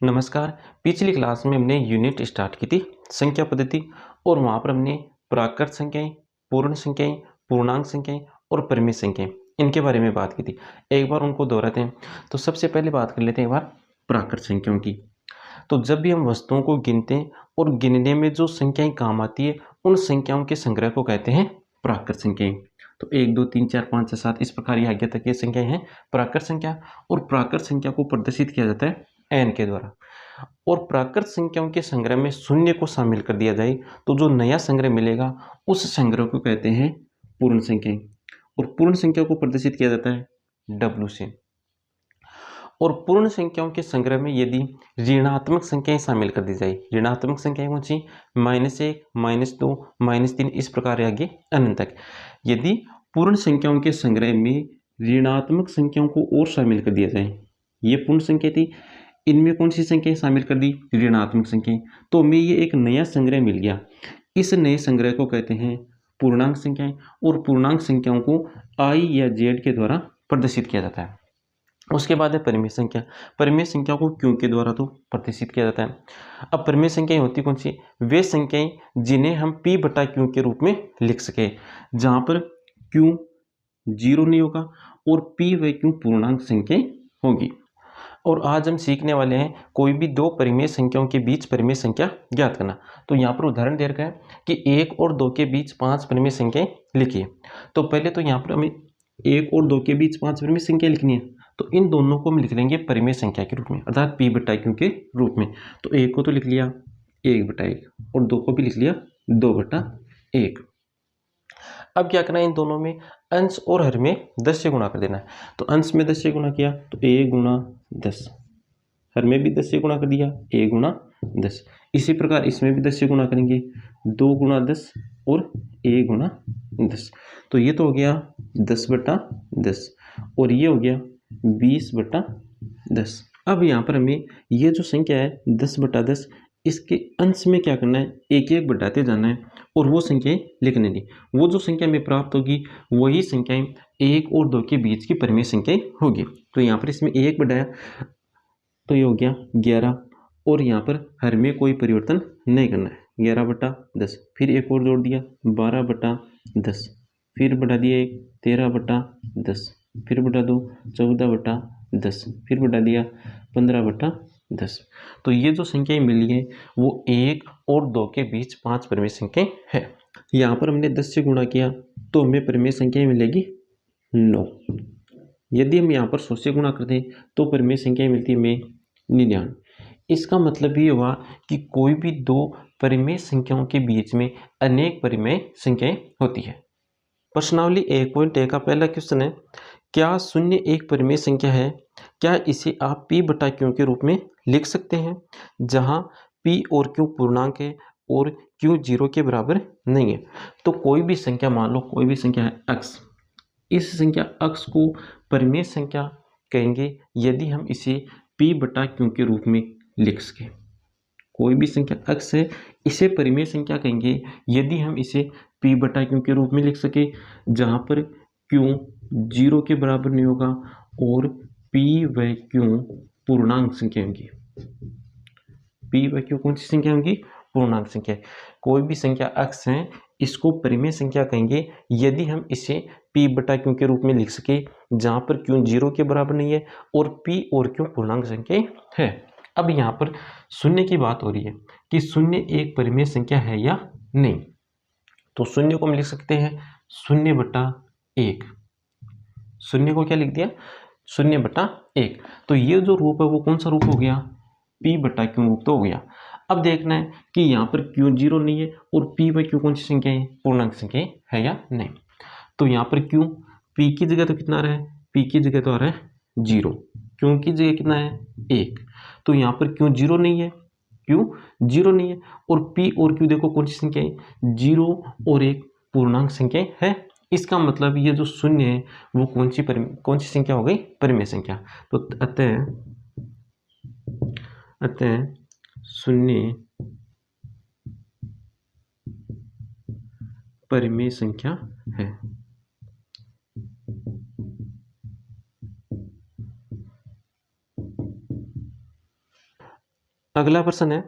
नमस्कार। पिछली क्लास में हमने यूनिट स्टार्ट की थी संख्या पद्धति और वहाँ पर हमने प्राकृत संख्याएं, पूर्ण संख्याएं, पूर्णांक संख्याएं और परिमेय संख्याएं इनके बारे में बात की थी। एक बार उनको दोहराते हैं। तो सबसे पहले बात कर लेते हैं एक बार प्राकृत संख्याओं की। तो जब भी हम वस्तुओं को गिनते हैं और गिनने में जो संख्याएं काम आती है उन संख्याओं के संग्रह को कहते हैं प्राकृत संख्याएं। तो 1 2 3 4 5 6 7 इस प्रकार ये आगे तक ये संख्याएं हैं प्राकृत संख्या। और प्राकृत संख्या को प्रदर्शित किया जाता है एन के द्वारा। और प्राकृत संख्याओं के संग्रह में शून्य को शामिल कर दिया जाए तो जो नया संग्रह मिलेगा उस संग्रह को कहते हैं पूर्ण संख्याएं। और पूर्ण संख्या को प्रदर्शित किया जाता है डब्ल्यू से। और पूर्ण संख्याओं के संग्रह में यदि ऋणात्मक संख्याएं शामिल कर दी जाए, ऋणात्मक संख्याएं कौन सी? -1, -2, -3 इस प्रकार आगे अनंत तक। यदि पूर्ण संख्याओं के संग्रह में ऋणात्मक संख्याओं को और शामिल कर दिया जाए, ये पूर्ण संख्या थी, इनमें कौन सी संख्याएं शामिल कर दी? ऋणात्मक संख्याएं। तो हमें ये एक नया संग्रह मिल गया। इस नए संग्रह को कहते हैं पूर्णांक संख्याएं। और पूर्णांक संख्याओं को आई या जेड के द्वारा प्रदर्शित किया जाता है। उसके बाद है परिमेय संख्या। परिमेय संख्या को क्यों के द्वारा तो प्रदर्शित किया जाता है। अब परिमेय संख्याएं होती कौन सी? वे संख्याएं जिन्हें हम p बटा क्यू के रूप में लिख सके, जहां पर क्यू 0 नहीं होगा और p व क्यू पूर्णांक संख्याएं होगी। और आज हम सीखने वाले हैं कोई भी दो परिमेय संख्याओं के बीच परिमेय संख्या ज्ञात करना। तो यहाँ पर उदाहरण दे रखा है कि 1 और 2 के बीच 5 परिमेय संख्याएं लिखिए। तो पहले तो यहाँ पर हमें 1 और 2 के बीच 5 परिमेय संख्या लिखनी है। तो इन दोनों को हम लिख लेंगे परिमेय संख्या के रूप में, अर्थात p बटा क्यू के रूप में। तो 1 को तो लिख लिया 1 बटा 1 और 2 को भी लिख लिया 2 बटा 1। अब क्या करना है? इन दोनों में अंश और हर में 10 से गुणा कर देना है। तो अंश में 10 से गुणा किया तो 1 गुणा 10, हर में भी 10 से गुणा कर दिया 1 गुणा 10। इसी प्रकार इसमें भी 10 से गुणा करेंगे 2 गुणा 10 और 1 गुणा 10। तो ये तो हो गया 10 बटा 10 और ये हो गया 20 बटा 10। अब यहाँ पर हमें ये जो संख्या है 10 बटा 10, इसके अंश में क्या करना है? एक एक बढ़ाते जाना है और वो संख्याएं लिखने दी। वो जो संख्या में प्राप्त होगी वही संख्याएं 1 और 2 के बीच की परिमेय संख्याएं होगी। तो यहाँ पर इसमें 1 बढ़ाया तो ये हो गया 11 और यहाँ पर हर में कोई परिवर्तन नहीं करना है, 11 बटा 10। फिर एक और जोड़ दिया 12 बटा 10, फिर बढ़ा दिया 1 13 बटा 10, फिर बढ़ा 2 14 बटा 10, फिर बढ़ा दिया 15 बटा 10। तो ये जो संख्याएं मिली है वो 1 और 2 के बीच 5 परिमेय संख्याएं है। यहाँ पर हमने 10 से गुणा किया तो हमें परिमेय संख्या मिलेगी 9। यदि हम यहाँ पर 100 से गुणा कर दें तो परिमेय संख्या मिलती है हमें 99। इसका मतलब ये हुआ कि कोई भी दो परिमेय संख्याओं के बीच में अनेक परिमेय संख्याएं होती है। प्रश्नावली 1.1 का पहला क्वेश्चन है, क्या शून्य एक परिमेय संख्या है? क्या इसे आप p बटा क्यू के रूप में लिख सकते हैं, जहां p और q पूर्णांक है और q 0 के बराबर नहीं है? तो कोई भी संख्या, मान लो कोई भी संख्या है x, इस संख्या x को परिमेय संख्या कहेंगे यदि हम इसे p बटा क्यू के रूप में लिख सके। कोई भी संख्या x है, इसे परिमेय संख्या कहेंगे यदि हम इसे p बटा क्यू के रूप में लिख सके, जहां पर q 0 के बराबर नहीं होगा और p व q पूर्णांक संख्या होंगी। p व q कौन सी संख्या होंगी? पूर्णांक संख्या। कोई भी संख्या x है, इसको परिमेय संख्या कहेंगे यदि हम इसे p बटा क्यू के रूप में लिख सके, जहां पर q 0 के बराबर नहीं है और p और q पूर्णांक संख्या है। अब यहाँ पर शून्य की बात हो रही है कि शून्य एक परिमेय संख्या है या नहीं। तो शून्य को हम लिख सकते हैं 0 बटा 1। शून्य को क्या लिख दिया? 0 बटा 1। तो ये जो रूप है वो कौन सा रूप हो गया? p बटा क्यू रूप तो हो गया। अब देखना है कि यहाँ पर q 0 नहीं है और p व q कौन सी संख्या है? पूर्णांक संख्या है या नहीं। तो यहाँ पर q p की जगह तो कितना आ रहा है? p की जगह तो आ रहा है 0, q की जगह कितना है? 1। तो यहाँ पर q 0 नहीं है, q 0 नहीं है और p और q देखो कौन सी संख्या है? 0 और 1 पूर्णांक संख्या है। इसका मतलब ये जो शून्य है वो कौन सी संख्या हो गई? परिमेय संख्या। तो अतः शून्य परिमेय संख्या है। अगला प्रश्न है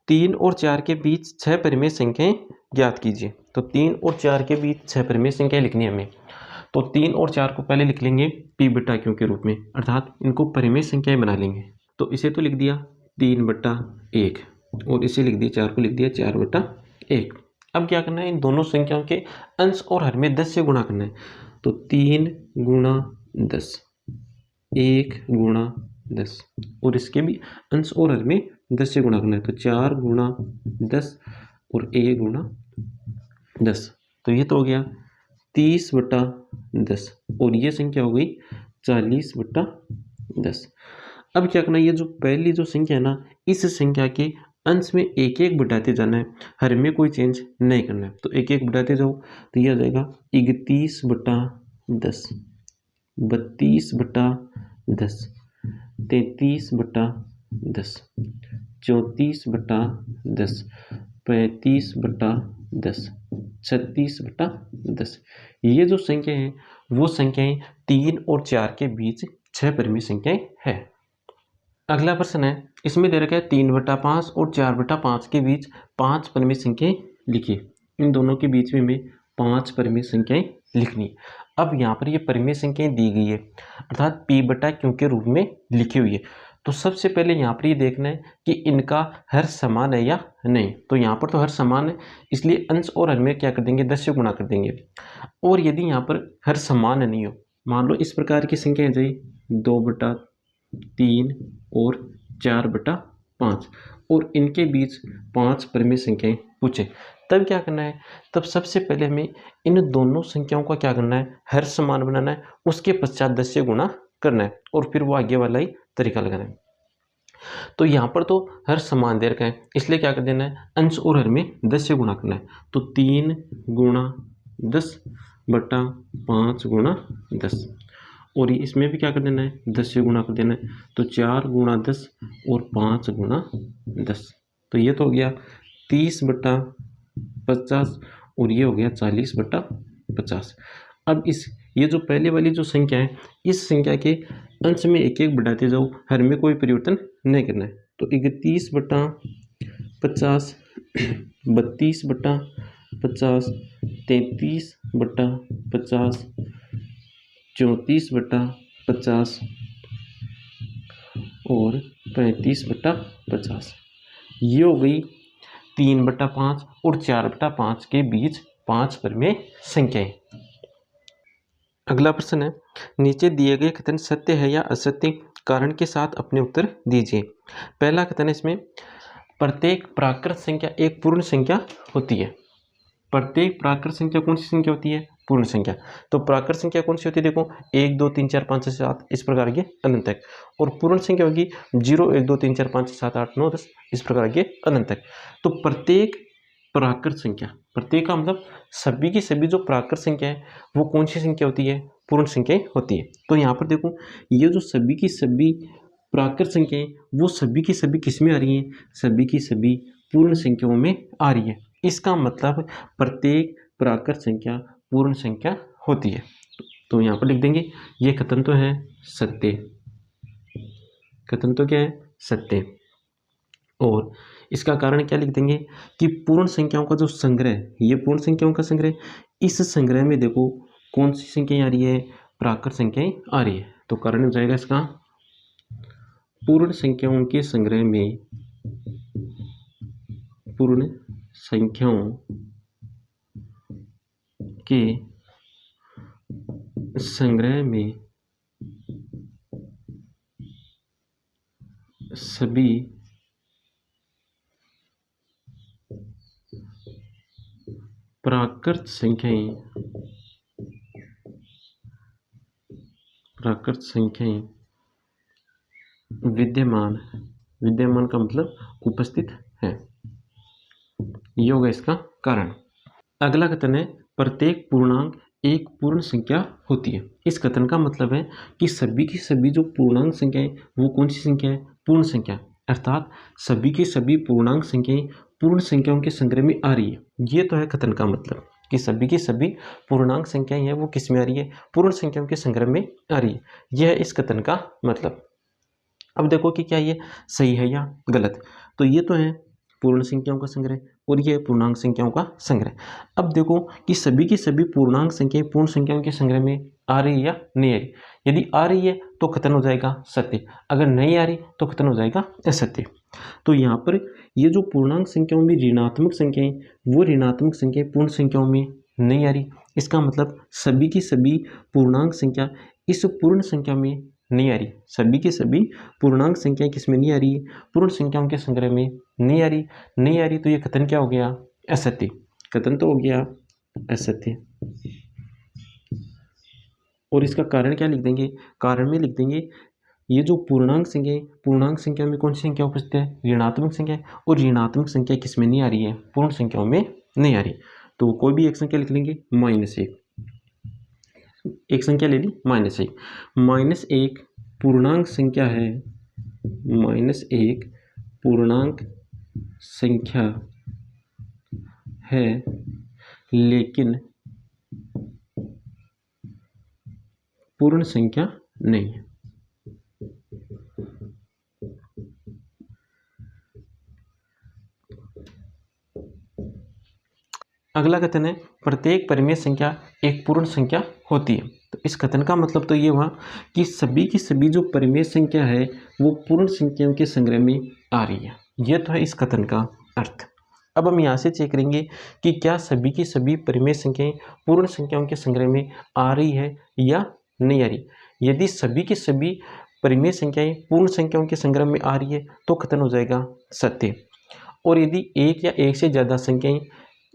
3 और 4 के बीच 6 परिमेय संख्याएं ज्ञात कीजिए। तो 3 और 4 के बीच 6 परिमेय संख्याएं लिखनी है हमें। तो 3 और 4 को पहले लिख लेंगे पी बटा क्यू के रूप में, अर्थात इनको परिमेय संख्याएं बना लेंगे। तो इसे तो लिख दिया 3/1 और इसे लिख दिया 4 को लिख दिया 4/1। अब क्या करना है, इन दोनों संख्याओं के अंश और हर में 10 से गुणा करना है। तो 3 गुणा 10, 1 गुणा 10 और इसके भी अंश और हर में 10 से गुणा करना है। तो 4 गुणा 10 और 1 गुणा 10। तो ये तो हो गया 30/10 और ये संख्या हो गई 40/10। अब क्या करना है, ये जो पहली जो संख्या है ना, इस संख्या के अंश में एक एक बढ़ाते जाना है, हर में कोई चेंज नहीं करना है। तो एक एक बढ़ाते जाओ तो ये आ जाएगा 31/10, 32/10, 33/10, 34/10, 35/10, 36/10। ये जो संख्या है वो संख्याएं 3 और 4 के बीच 6 परिमेय संख्याएं है। अगला प्रश्न है, इसमें दे रखा है 3/5 और 4/5 के बीच 5 परिमेय संख्याएं लिखिए। इन दोनों के बीच में हमें 5 परिमेय संख्याएं लिखनी। अब यहाँ पर ये परिमेय संख्याएं दी गई है, अर्थात p बटा क्यू के रूप में लिखी हुई है। तो सबसे पहले यहाँ पर ये देखना है कि इनका हर समान है या नहीं। तो यहाँ पर तो हर समान है, इसलिए अंश और हर में क्या कर देंगे, 10 से गुणा कर देंगे। और यदि यहाँ पर हर समान नहीं हो, मान लो इस प्रकार की संख्या आ जाए 2/3 और 4/5 और इनके बीच 5 परिमेय संख्याएं पूछे, तब क्या करना है, तब सबसे पहले हमें इन दोनों संख्याओं का क्या करना है, हर समान बनाना है, उसके पश्चात 10 से गुणा करना है और फिर वो आगे वाला ही तरीका लगाना है। तो यहाँ पर तो हर समान दे रखा है, इसलिए क्या कर देना है, अंश और हर में 10 से गुणा करना है। तो 3 गुणा 10/5 गुणा 10 और इसमें भी क्या कर देना है, 10 से गुणा कर देना है। तो 4 गुणा 10 और 5 गुणा 10। तो ये तो हो गया 30/50 और ये हो गया 40/50। अब ये जो पहले वाली जो संख्या है, इस संख्या के अंश में एक एक बढ़ाते जाओ, हर में कोई परिवर्तन नहीं करना है। तो 31/50, 32/50, 33/50, 34/50 और 35/50। ये हो गई 3/5 और 4/5 के बीच 5 परिमेय संख्याएं। अगला प्रश्न है, नीचे दिए गए कथन सत्य है या असत्य, कारण के साथ अपने उत्तर दीजिए। पहला कथन है इसमें, प्रत्येक प्राकृत संख्या एक पूर्ण संख्या होती है। प्रत्येक प्राकृत संख्या कौन सी संख्या होती है, पूर्ण संख्या। तो प्राकृत संख्या कौन सी होती है, देखो 1 2 3 4 5 6 7 इस प्रकार के अनंत तक, और पूर्ण संख्या होगी 0 1 2 3 4 5 6 7 8 9 10 इस प्रकार के अनंत तक। तो प्रत्येक प्राकृत संख्या, प्रत्येक का मतलब सभी की सभी जो प्राकृत संख्या है वो कौन सी संख्या होती है, पूर्ण संख्या होती है। तो यहाँ पर देखो ये जो सभी की सभी प्राकृत संख्याएं वो सभी की सभी किस में आ रही हैं, सभी की सभी पूर्ण संख्याओं में आ रही है। इसका मतलब प्रत्येक प्राकृत संख्या पूर्ण संख्या होती है। तो यहाँ पर लिख देंगे ये कथन तो है सत्य, कथन तो क्या है, सत्य। और इसका कारण क्या लिख देंगे कि पूर्ण संख्याओं का जो संग्रह, ये पूर्ण संख्याओं का संग्रह, इस संग्रह में देखो कौन सी संख्याएं आ रही है, प्राकृत संख्याएं आ रही है। तो कारण हो जाएगा इसका, पूर्ण संख्याओं के संग्रह में, पूर्ण संख्याओं के संग्रह में सभी प्राकृत संख्याएं विद्यमान, विद्यमान का मतलब उपस्थित है। ये होगा इसका कारण। अगला कथन है, प्रत्येक पूर्णांक एक पूर्ण संख्या होती है। इस कथन का मतलब है कि सभी की सभी जो पूर्णांक संख्याएं वो कौन सी संख्या है, पूर्ण संख्या, अर्थात सभी की सभी पूर्णांक संख्याएं पूर्ण संख्याओं के संग्रह में आ रही है। ये तो है कथन का मतलब कि सभी की सभी पूर्णांक संख्याएं हैं वो किस में आ रही है, पूर्ण संख्याओं के संग्रह में आ रही है। यह है इस कथन का मतलब। अब देखो कि क्या ये सही है या गलत। तो ये तो है पूर्ण संख्याओं का संग्रह और ये है पूर्णांक संख्याओं का संग्रह। अब देखो कि सभी की सभी पूर्णांक संख्याएं पूर्ण संख्याओं के संग्रह में आ रही है या नहीं आ रही। यदि आ रही है तो खत्म हो जाएगा सत्य, अगर नहीं आ रही तो खत्म हो जाएगा असत्य। तो यहाँ पर ये जो पूर्णांक संख्याओं में ऋणात्मक संख्याएं, वो ऋणात्मक संख्याएं पूर्ण संख्याओं में नहीं आ रही। इसका मतलब सभी की सभी पूर्णांक संख्या इस पूर्ण संख्या में नहीं आ रही। सभी की सभी पूर्णांक संख्याएं किस में नहीं आ रही? पूर्ण संख्याओं के संग्रह में नहीं आ रही। नहीं आ रही तो ये कथन क्या हो गया? असत्य। कथन तो हो गया असत्य। और इसका कारण क्या लिख देंगे? कारण में लिख देंगे ये जो पूर्णांक संख्या में कौन सी संख्या उपस्थित है? ऋणात्मक संख्या। और ऋणात्मक संख्या किस में नहीं आ रही है? पूर्ण संख्याओं में नहीं आ रही। तो कोई भी एक संख्या लिख लेंगे, -1। एक संख्या ले ली -1। -1 पूर्णांक संख्या है, -1 पूर्णांक संख्या है, लेकिन पूर्ण संख्या नहीं है। अगला कथन है प्रत्येक परिमेय संख्या एक पूर्ण संख्या होती है। तो इस कथन का मतलब तो ये हुआ कि सभी की सभी जो परिमेय संख्या है वो पूर्ण संख्याओं के संग्रह में आ रही है। यह तो है इस कथन का अर्थ। अब हम यहाँ से चेक करेंगे कि क्या सभी की सभी परिमेय संख्याएं पूर्ण संख्याओं के संग्रह में आ रही है या नहीं आ रही। यदि सभी की सभी परिमेय संख्याएं पूर्ण संख्याओं के संग्रह में आ रही है तो कथन हो जाएगा सत्य। और यदि एक या एक से ज़्यादा संख्याएं,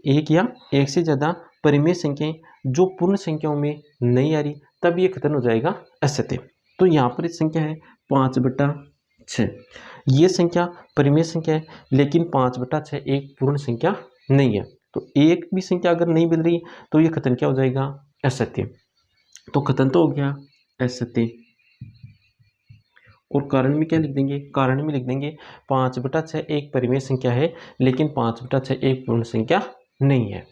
एक या एक से ज़्यादा परिमेय संख्याएं जो पूर्ण संख्याओं में नहीं आ रही, तब ये कथन हो जाएगा असत्य। तो यहाँ पर संख्या है 5/6। ये संख्या परिमेय संख्या है, लेकिन 5/6 एक पूर्ण संख्या नहीं है। तो एक भी संख्या अगर नहीं मिल रही तो ये कथन क्या हो जाएगा? असत्य। तो कथन तो हो गया असत्य। और कारण में क्या लिख देंगे? कारण में लिख देंगे 5/6 एक परिमेय संख्या है, लेकिन 5/6 एक पूर्ण संख्या नहीं है।